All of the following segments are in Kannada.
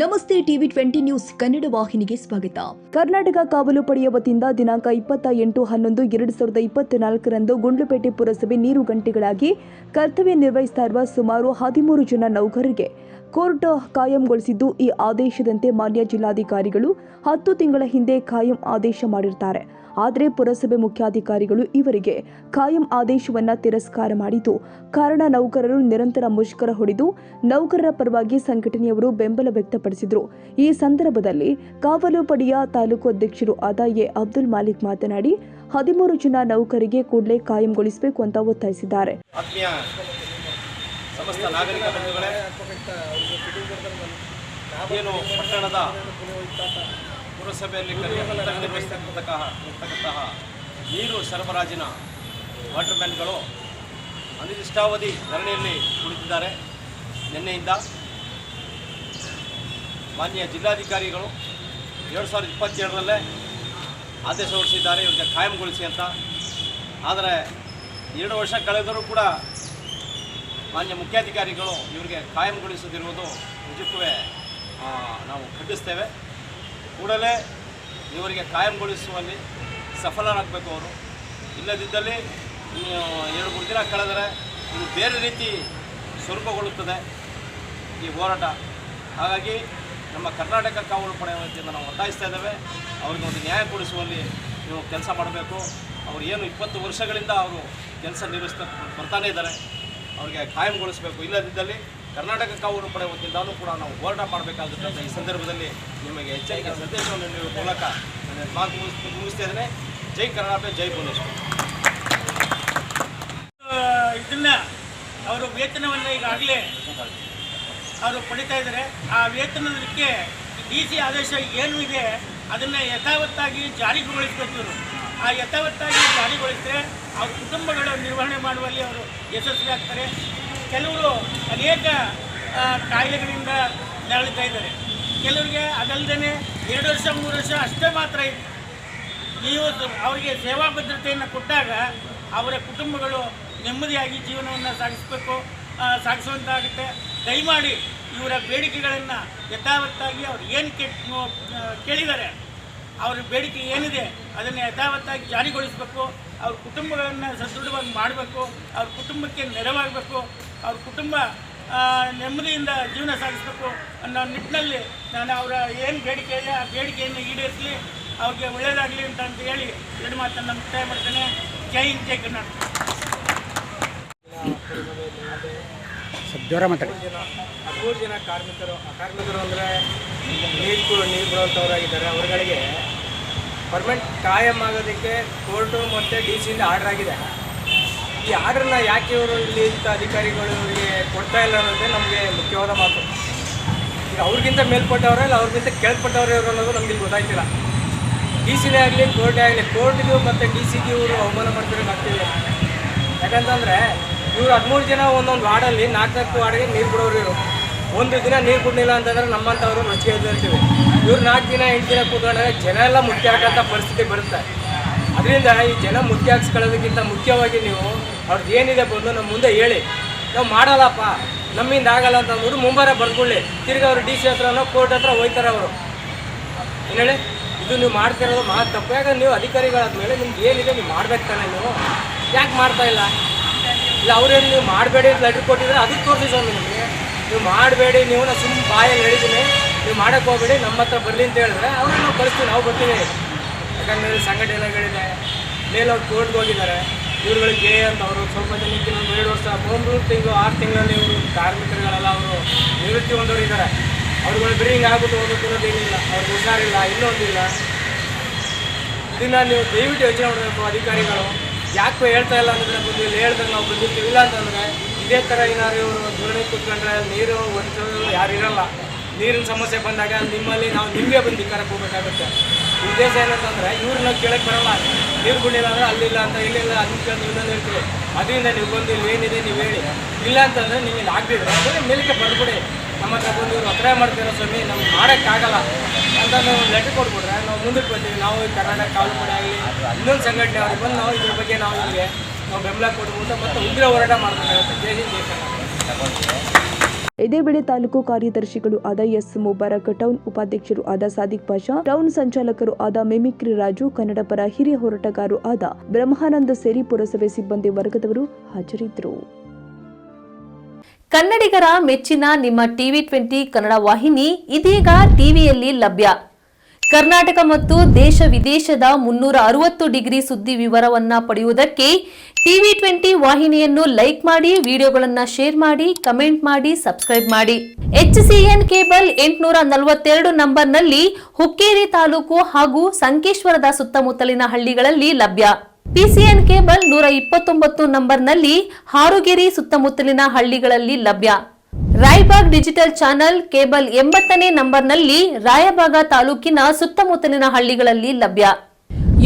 ನಮಸ್ತೆ ಟಿವಿ 20 ನ್ಯೂಸ್ ಕನ್ನಡ ವಾಹಿನಿಗೆ ಸ್ವಾಗತ. ಕರ್ನಾಟಕ ಕಾವಲು ಪಡೆಯ ವತಿಯಿಂದ ದಿನಾಂಕ 28/11/2024 ರಂದು ಗುಂಡ್ಲುಪೇಟೆ ಪುರಸಭೆ ನೀರು ಗಂಟೆಗಳಾಗಿ ಕರ್ತವ್ಯ ನಿರ್ವಹಿಸುತ್ತಾ ಇರುವ ಸುಮಾರು 13 ಜನ ನೌಕರರಿಗೆ ಕೋರ್ಟ್ ಕಾಯಂಗೊಳಿಸಿದ್ದು, ಈ ಆದೇಶದಂತೆ ಮಾನ್ಯ ಜಿಲ್ಲಾಧಿಕಾರಿಗಳು 10 ತಿಂಗಳ ಹಿಂದೆ ಕಾಯಂ ಆದೇಶ ಮಾಡಿರುತ್ತಾರೆ. ಆದರೆ ಪುರಸಭೆ ಮುಖ್ಯಾಧಿಕಾರಿಗಳು ಇವರಿಗೆ ಕಾಯಂ ಆದೇಶವನ್ನು ತಿರಸ್ಕಾರ ಮಾಡಿದ್ದು, ಕಾರಣ ನೌಕರರು ನಿರಂತರ ಮುಷ್ಕರ ಹೊಡೆದು ನೌಕರರ ಪರವಾಗಿ ಸಂಘಟನೆಯವರು ಬೆಂಬಲ ವ್ಯಕ್ತಪಡಿಸಿದರು. ಈ ಸಂದರ್ಭದಲ್ಲಿ ಕಾವಲು ಪಡೆಯ ತಾಲೂಕು ಅಧ್ಯಕ್ಷರು ಆದ ಎ ಅಬ್ದುಲ್ ಮಾಲಿಕ್ ಮಾತನಾಡಿ 13 ಜನ ನೌಕರಿಗೆ ಕೂಡಲೇ ಕಾಯಂಗೊಳಿಸಬೇಕು ಅಂತ ಒತ್ತಾಯಿಸಿದ್ದಾರೆ. ಸಮಸ್ತ ನಾಗರಿಕ ಬಂಧುಗಳೇ, ಏನು ಪಟ್ಟಣದ ಪುರಸಭೆಯಲ್ಲಿ ನಿರ್ವಹಿಸತಕ್ಕಂತಹ ನೀರು ಸರಬರಾಜಿನ ವಾಟರ್ ಮ್ಯಾನ್ಗಳು ಅನಿರ್ದಿಷ್ಟಾವಧಿ ಧರಣಿಯಲ್ಲಿ ಕುಳಿತಿದ್ದಾರೆ. ನಿನ್ನೆಯಿಂದ ಮಾನ್ಯ ಜಿಲ್ಲಾಧಿಕಾರಿಗಳು 2027ರಲ್ಲೇ ಆದೇಶ ಹೊರಡಿಸಿದ್ದಾರೆ ಇವರಿಗೆ ಕಾಯಂಗೊಳಿಸಿ ಅಂತ. ಆದರೆ 2 ವರ್ಷ ಕಳೆದರೂ ಕೂಡ ಮಾನ್ಯ ಮುಖ್ಯಾಧಿಕಾರಿಗಳು ಇವರಿಗೆ ಕಾಯಂಗೊಳಿಸದಿರುವುದು ನಿಜಕ್ಕೂ ನಾವು ಖಂಡಿಸ್ತೇವೆ. ಕೂಡಲೇ ಇವರಿಗೆ ಕಾಯಂಗೊಳಿಸುವಲ್ಲಿ ಸಫಲರಾಗಬೇಕು ಅವರು. ಇಲ್ಲದಿದ್ದಲ್ಲಿ 2-3 ದಿನ ಕಳೆದರೆ ಇದು ಬೇರೆ ರೀತಿ ಸ್ವರೂಪಗೊಳ್ಳುತ್ತದೆ ಈ ಹೋರಾಟ. ಹಾಗಾಗಿ ನಮ್ಮ ಕರ್ನಾಟಕ ಕಾವಲು ಪಡೆಯ ವತಿಯಿಂದ ನಾವು ಒತ್ತಾಯಿಸ್ತಾ ಇದ್ದೇವೆ, ಅವ್ರಿಗೆ ಒಂದು ನ್ಯಾಯ ಕೊಡಿಸುವಲ್ಲಿ ನೀವು ಕೆಲಸ ಮಾಡಬೇಕು. ಅವರು ಏನು 20 ವರ್ಷಗಳಿಂದ ಅವರು ಕೆಲಸ ನಿರ್ವಹಿಸ್ತಾ ಬರ್ತಾನೇ ಇದ್ದಾರೆ, ಅವರಿಗೆ ಕಾಯಂಗೊಳಿಸಬೇಕು. ಇಲ್ಲದಿದ್ದಲ್ಲಿ ಕರ್ನಾಟಕ ಕಾವಲು ಪಡೆ ವತಿಯಿಂದಲೂ ಕೂಡ ನಾವು ಹೋರಾಟ ಮಾಡಬೇಕಾಗುತ್ತೆ ಅಂತ ಈ ಸಂದರ್ಭದಲ್ಲಿ ನಿಮಗೆ ಎಚ್ಚರಿಕೆ ಸಂದೇಶವನ್ನು ನೀಡುವ ಮೂಲಕ ನಾನು ಮಾತು ಮುಗಿಸ್ತಾ ಇದ್ದೇನೆ. ಜೈ ಕರ್ನಾಟಕ, ಜೈ ಭುವನೇಶ್ವರ್. ಇದನ್ನು ಅವರು ವೇತನವನ್ನು ಈಗಾಗಲೇ ಅವರು ಪಡಿತಾ ಇದ್ದಾರೆ. ಆ ವೇತನದಕ್ಕೆ DC ಆದೇಶ ಏನು ಇದೆ ಅದನ್ನು ಯಥಾವತ್ತಾಗಿ ಜಾರಿಗೊಳಿಸಬೇಕು. ಇವರು ಆ ಯಥಾವತ್ತಾಗಿ ಜಾರಿಗೊಳಿಸಿದರೆ ಅವ್ರ ಕುಟುಂಬಗಳ ನಿರ್ವಹಣೆ ಮಾಡುವಲ್ಲಿ ಅವರು ಯಶಸ್ವಿ ಆಗ್ತಾರೆ. ಕೆಲವರು ಅನೇಕ ಕಾಯಿಲೆಗಳಿಂದ ನರಳುತ್ತಾ ಇದ್ದಾರೆ. ಕೆಲವರಿಗೆ ಅದಲ್ಲದೆ 2 ವರ್ಷ 3 ವರ್ಷ ಅಷ್ಟೇ ಮಾತ್ರ ಇದೆ. ನೀವು ಅವರಿಗೆ ಸೇವಾ ಭದ್ರತೆಯನ್ನು ಕೊಟ್ಟಾಗ ಅವರ ಕುಟುಂಬಗಳು ನೆಮ್ಮದಿಯಾಗಿ ಜೀವನವನ್ನು ಸಾಗಿಸುವಂತಾಗುತ್ತೆ. ದಯಮಾಡಿ ಇವರ ಬೇಡಿಕೆಗಳನ್ನು ಯಥಾವತ್ತಾಗಿ ಅವ್ರು ಏನು ಕೇಳಿದ್ದಾರೆ, ಅವ್ರ ಬೇಡಿಕೆ ಏನಿದೆ ಅದನ್ನು ಯಥಾವತ್ತಾಗಿ ಜಾರಿಗೊಳಿಸಬೇಕು. ಅವ್ರ ಕುಟುಂಬಗಳನ್ನು ಸದೃಢವಾಗಿ ಮಾಡಬೇಕು, ಅವ್ರ ಕುಟುಂಬಕ್ಕೆ ನೆರವಾಗಬೇಕು, ಅವ್ರ ಕುಟುಂಬ ನೆಮ್ಮದಿಯಿಂದ ಜೀವನ ಸಾಗಿಸಬೇಕು ಅನ್ನೋ ನಿಟ್ಟಿನಲ್ಲಿ ನಾನು ಅವರ ಏನು ಬೇಡಿಕೆ ಇದೆ ಆ ಬೇಡಿಕೆಯನ್ನು ಈಡೇರಿಸಲಿ, ಅವ್ರಿಗೆ ಒಳ್ಳೆಯದಾಗಲಿ ಅಂತ ಹೇಳಿ 2 ಮಾತನ್ನು ಮುಕ್ತಾಯ ಮಾಡ್ತೇನೆ. ಜೈ ಹಿಂದ್, ಜೈ ಕರ್ನಾಟಕ. 13 ಜನ ಕಾರ್ಮಿಕರು ಅಂದರೆ ನೀರು ಬಿಡುವಂಥವರಾಗಿದ್ದಾರೆ. ಅವರುಗಳಿಗೆ ಪರ್ಮನೆಂಟ್ ಕಾಯಂ ಆಗೋದಕ್ಕೆ ಕೋರ್ಟು ಮತ್ತು DC ಆರ್ಡರ್ ಆಗಿದೆ. ಈ ಆರ್ಡ್ರನ್ನ ಯಾಕೆ ಇವರು ಇಲ್ಲಿ ಅಧಿಕಾರಿಗಳು ಇವರಿಗೆ ಕೊಡ್ತಾ ಇಲ್ಲ ಅನ್ನೋದೇ ನಮಗೆ ಮುಖ್ಯವಾದ ಮಾತು. ಈಗ ಅವ್ರಿಗಿಂತ ಮೇಲ್ಪಟ್ಟವರ ಇಲ್ಲ ಅವ್ರಿಗಿಂತ ಕೆಳಪಟ್ಟವರೇ ಇವರು ಅನ್ನೋದು ನಮಗೆ ಗೊತ್ತಾಯ್ತಿಲ್ಲ. DC ಆಗಲಿ ಕೋರ್ಟೇ ಆಗಲಿ, ಕೋರ್ಟ್ಗೂ ಮತ್ತು DC ಇವರು ಅವಮಾನ ಮಾಡ್ತಿರೋಕ್ಕಾಗ್ತಿಲ್ಲ. ಯಾಕಂತಂದರೆ ಇವರು 13 ಜನ ಒಂದೊಂದು ವಾರ್ಡಲ್ಲಿ 4 ವಾರ್ಡ್ಗೆ ನೀರು ಬಿಡೋರು. ಇವರು ಒಂದು ದಿನ ನೀರು ಕೊಡಲಿಲ್ಲ ಅಂತಂದರೆ ನಮ್ಮಂಥವ್ರು ರೊಚ್ಚಿಗೆ ಇರ್ತೀವಿ. ಇವ್ರು 4 ದಿನ 8 ದಿನ ಕೂತ್ಕೊಂಡ್ರೆ ಜನ ಎಲ್ಲ ಮುಖ್ಯ ಆಗಂಥ ಪರಿಸ್ಥಿತಿ ಬರುತ್ತೆ. ಅದರಿಂದ ಈ ಜನ ಮುಖ್ಯ ಹಾಕ್ಸ್ಕೊಳ್ಳೋದಕ್ಕಿಂತ ಮುಖ್ಯವಾಗಿ ನೀವು ಅವ್ರದ್ದು ಏನಿದೆ ಬಂದು ನಮ್ಮ ಮುಂದೆ ಹೇಳಿ, ನಾವು ಮಾಡಲ್ಲಪ್ಪ ನಮ್ಮಿಂದ ಆಗಲ್ಲ ಅಂತಂದ್ರು ಮುಂಬಾರ ಬರ್ಕೊಳ್ಳಿ. ತಿರ್ಗಿ ಅವರು DC ಹತ್ರನೋ ಕೋರ್ಟ್ ಹತ್ರ ಹೋಗ್ತಾರೆ ಅವರು. ಏನು ಹೇಳಿ, ಇದು ನೀವು ಮಾಡ್ತಿರೋದು ಮಹಾ ತಪ್ಪು. ಯಾಕಂದ್ರೆ ನೀವು ಅಧಿಕಾರಿಗಳಾದ್ಮೇಲೆ ನಿಮ್ಗೆ ಏನಿದೆ ನೀವು ಮಾಡ್ಬೇಕು ತಾನೆ. ನೀವು ಯಾಕೆ ಮಾಡ್ತಾ ಇಲ್ಲ ಅವರೇನು ನೀವು ಮಾಡಬೇಡಿ ಅಂತ ಲೆಟ್ರ್ ಕೊಟ್ಟಿದ್ರೆ ಅದಕ್ಕೆ ತೋರಿಸಿ ನಿಮಗೆ. ನೀವು ಮಾಡಬೇಡಿ, ನೀವು ನಾನು ಸುಮ್ಮನೆ ಬಾಯಲ್ಲಿ ಹೇಳಿದ್ದೀನಿ, ನೀವು ಮಾಡೋಕ್ಕೆ ಹೋಗಬೇಡಿ, ನಮ್ಮ ಹತ್ರ ಬರಲಿ ಅಂತ ಹೇಳಿದ್ರೆ ಅವ್ರನ್ನ ನಾವು ಕಳಿಸ್ತೀವಿ, ನಾವು ಬರ್ತೀವಿ. ಯಾಕಂದರೆ ಸಂಘಟನೆಗಳಿದೆ, ಮೇಲವ್ರು ಕೋರ್ಟ್ಗೆ ಹೋಗಿದ್ದಾರೆ. ಇವ್ರುಗಳಿಗೆ ಅಂತ ಅವರು ಸ್ವಲ್ಪ ಜನಕ್ಕೆ 2 ವರ್ಷ 3 ತಿಂಗಳು 6 ತಿಂಗಳಲ್ಲಿ ಇವರು ಕಾರ್ಮಿಕರುಗಳೆಲ್ಲ ಅವರು ನಿವೃತ್ತಿ ಹೊಂದೋರಿದ್ದಾರೆ. ಅವ್ರುಗಳು ಬರೀ ಹಿಂಗೆ ಆಗ್ಬಿಟ್ಟು ಹೋಗೋದು ಅನ್ನೋದೇನಿಲ್ಲ, ಅವ್ರಿಗೆ ಹುಷಾರಿಲ್ಲ, ಇನ್ನೊಂದಿಲ್ಲ. ಇದನ್ನು ನೀವು ದಯವಿಟ್ಟು ಯೋಚನೆ ಮಾಡಬೇಕು ಅಧಿಕಾರಿಗಳು. ಯಾಕೆ ಹೇಳ್ತಾ ಇಲ್ಲ ಅಂದರೆ ಬಂದು ಇಲ್ಲಿ ಹೇಳಿದ್ರೆ ನಾವು ಬಂದಿರ್ತೀವಿ. ಇಲ್ಲ ಅಂತಂದರೆ ಇದೇ ಥರ ಏನಾದ್ರು ಇವರು ಧೋರಣೆ ಕೂತ್ಕೊಂಡ್ರೆ ನೀರು ಒರೆಸೋರು ಯಾರು ಇರೋಲ್ಲ. ನೀರಿನ ಸಮಸ್ಯೆ ಬಂದಾಗ ನಿಮ್ಮಲ್ಲಿ ನಾವು ನಿಮಗೆ ಬಂದು ಧಿಕ್ಕಾರಕ್ಕೆ ಹೋಗಬೇಕಾಗುತ್ತೆ. ಉದ್ದೇಶ ಏನಂತಂದರೆ ಇವ್ರನ್ನ ಕೇಳಕ್ಕೆ ಬರೋಲ್ಲ. ನೀರು ಬಿಡಲಿಲ್ಲ ಅಂದರೆ ಅಲ್ಲಿಲ್ಲ ಅಂತ, ಇಲ್ಲಿಲ್ಲ ಅದನ್ನ ಕೇಳಿ ಇನ್ನೊಂದು ಹೇಳ್ತೀವಿ. ಅದರಿಂದ ನೀವು ಬಂದು ಇಲ್ಲಿ ಏನಿದೆ ನೀವು ಹೇಳಿ. ಇಲ್ಲ ಅಂತಂದರೆ ನಿಮಗೆ ಆಗದಿದ್ರೆ ಅದನ್ನೇ ಮೇಲಕ್ಕೆ ಬರ್ಬಿಡಿ. ನಮ್ಮ ಹತ್ರ ಬಂದು ಇವರು ಒತ್ತಾಯ ಮಾಡ್ತಿರೋ ಸ್ವಾಮಿ ನಮ್ಗೆ ಮಾಡೋಕ್ಕಾಗಲ್ಲ ಅಂತ ನಾವು ಲೆಟ್ರ್ ಕೊಟ್ಬಿಟ್ರೆ ನಾವು ಮುಂದಕ್ಕೆ ಬರ್ತೀವಿ. ನಾವು ಕರ್ನಾಟಕ ಕಾವಲು ಪಡೆ ಆಗಲಿ ಇನ್ನೊಂದು ಸಂಘಟನೆ ಅವ್ರಿಗೆ ಬಂದು ನಾವು ಇದ್ರ ಬಗ್ಗೆ ನಾವು ನಿಮಗೆ ನಾವು ಬೆಂಬಲ ಕೊಡ್ಬೋದು ಮತ್ತು ಉಗ್ರ ಹೋರಾಟ ಮಾಡಬೇಕಾಗುತ್ತೆ. ಜೈ ಹಿಂದ್, ಜೈ ಕರ್ನಾಟಕ. ಇದೇ ವೇಳೆ ತಾಲೂಕು ಕಾರ್ಯದರ್ಶಿಗಳು ಆದ ಎಸ್ ಮುಬಾರಕ್, ಟೌನ್ ಉಪಾಧ್ಯಕ್ಷರು ಆದ ಸಾದಿಕ್ ಪಾಷಾ, ಟೌನ್ ಸಂಚಾಲಕರು ಆದ ಮಿಮಿಕ್ರಿ ರಾಜು, ಕನ್ನಡ ಪರ ಹಿರಿಯ ಹೋರಾಟಗಾರರು ಆದ ಬ್ರಹ್ಮಾನಂದ ಸೇರಿ ಪುರಸಭೆ ಸಿಬ್ಬಂದಿ ವರ್ಗದವರು ಹಾಜರಿದ್ದರು. ಕನ್ನಡಿಗರ ಮೆಚ್ಚಿನ ನಿಮ್ಮ TV20 ಕನ್ನಡ ವಾಹಿನಿ ಇದೀಗ ಟಿವಿಯಲ್ಲಿ ಲಭ್ಯ. ಕರ್ನಾಟಕ ಮತ್ತು ದೇಶ ವಿದೇಶದ 360 ಡಿಗ್ರಿ ಸುದ್ದಿ ವಿವರವನ್ನ ಪಡೆಯುವುದಕ್ಕೆ TV20 ವಾಹಿನಿಯನ್ನು ಲೈಕ್ ಮಾಡಿ, ವಿಡಿಯೋಗಳನ್ನು ಶೇರ್ ಮಾಡಿ, ಕಮೆಂಟ್ ಮಾಡಿ, ಸಬ್ಸ್ಕ್ರೈಬ್ ಮಾಡಿ. HCN ಕೇಬಲ್ 842 ನಂಬರ್ನಲ್ಲಿ ಹುಕ್ಕೇರಿ ತಾಲೂಕು ಹಾಗೂ ಸಂಕೇಶ್ವರದ ಸುತ್ತಮುತ್ತಲಿನ ಹಳ್ಳಿಗಳಲ್ಲಿ ಲಭ್ಯ. PCN ಕೇಬಲ್ 129 ನಂಬರ್ನಲ್ಲಿ ಹಾರುಗೆರೆ ಸುತ್ತಮುತ್ತಲಿನ ಹಳ್ಳಿಗಳಲ್ಲಿ ಲಭ್ಯ. ರಾಯಬಾಗ್ ಡಿಜಿಟಲ್ ಚಾನೆಲ್ ಕೇಬಲ್ 80ನೇ ನಂಬರ್ನಲ್ಲಿ ರಾಯಬಾಗ ತಾಲೂಕಿನ ಸುತ್ತಮುತ್ತಲಿನ ಹಳ್ಳಿಗಳಲ್ಲಿ ಲಭ್ಯ.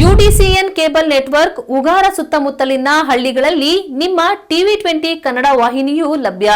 UDCN ಕೇಬಲ್ ನೆಟ್ವರ್ಕ್ ಉಗಾರ ಸುತ್ತಮುತ್ತಲಿನ ಹಳ್ಳಿಗಳಲ್ಲಿ ನಿಮ್ಮ TV20 ಕನ್ನಡ ವಾಹಿನಿಯೂ ಲಭ್ಯ.